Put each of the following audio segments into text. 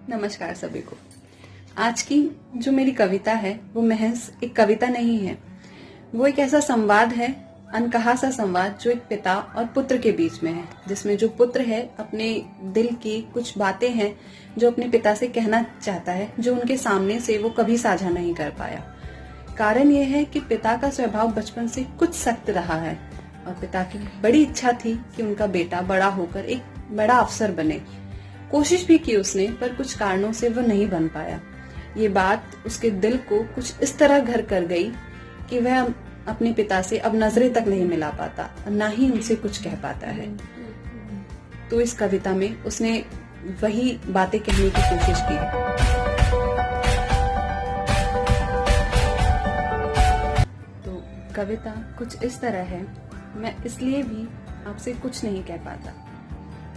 नमस्कार सभी को। आज की जो मेरी कविता है वो महज एक कविता नहीं है, वो एक ऐसा संवाद है, अनकहा सा संवाद जो एक पिता और पुत्र के बीच में है, जिसमें जो पुत्र है अपने दिल की कुछ बातें हैं जो अपने पिता से कहना चाहता है, जो उनके सामने से वो कभी साझा नहीं कर पाया। कारण ये है कि पिता का स्वभाव बचपन से कुछ सख्त रहा है और पिता की बड़ी इच्छा थी कि उनका बेटा बड़ा होकर एक बड़ा अफसर बने। कोशिश भी की उसने, पर कुछ कारणों से वो नहीं बन पाया। ये बात उसके दिल को कुछ इस तरह घर कर गई कि वह अपने पिता से अब नजरें तक नहीं मिला पाता, ना ही उनसे कुछ कह पाता है। तो इस कविता में उसने वही बातें कहने की कोशिश की। तो कविता कुछ इस तरह है। मैं इसलिए भी आपसे कुछ नहीं कह पाता,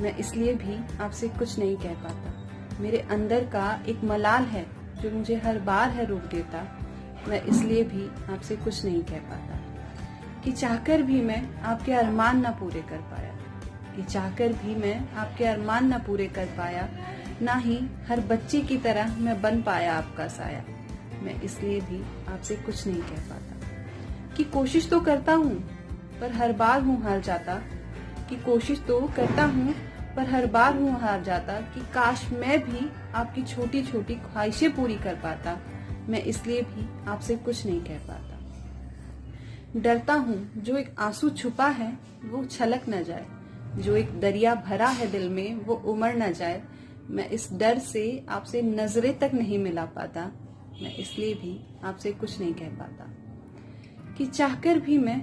मैं इसलिए भी आपसे कुछ नहीं कह पाता। मेरे अंदर का एक मलाल है जो मुझे हर बार है रोक देता। मैं इसलिए भी आपसे कुछ नहीं कह पाता कि चाहकर भी मैं आपके अरमान ना पूरे कर पाया, कि चाहकर भी मैं आपके अरमान ना पूरे कर पाया, ना ही हर बच्चे की तरह मैं बन पाया आपका साया। मैं इसलिए भी आपसे कुछ नहीं कह पाता कि कोशिश तो करता हूँ पर हर बार हूँ हार जाता, कि कोशिश तो करता हूँ पर हर बार हूँ हार जाता, कि काश मैं भी आपकी छोटी छोटी ख्वाहिशें पूरी कर पाता। मैं इसलिए भी आपसे कुछ नहीं कह पाता। डरता हूँ जो एक आंसू छुपा है वो छलक न जाए, जो एक दरिया भरा है दिल में वो उमड़ न जाए। मैं इस डर से आपसे नजरें तक नहीं मिला पाता। मैं इसलिए भी आपसे कुछ नहीं कह पाता कि चाहकर भी मैं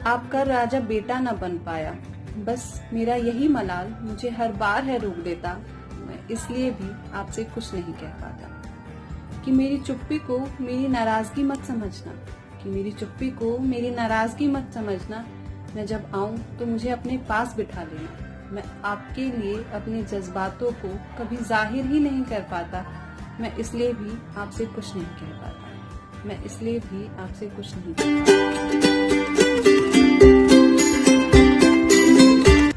आपका राजा बेटा न बन पाया। बस मेरा यही मलाल मुझे हर बार है रोक देता। मैं इसलिए भी आपसे कुछ नहीं कह पाता कि मेरी चुप्पी को मेरी नाराजगी मत समझना, कि मेरी चुप्पी को मेरी नाराजगी मत समझना। मैं जब आऊं तो मुझे अपने पास बिठा लेना। मैं आपके लिए अपने जज्बातों को कभी जाहिर ही नहीं कर पाता। मैं इसलिए भी आपसे कुछ नहीं कह पाता। मैं इसलिए भी आपसे कुछ नहीं कह पाता।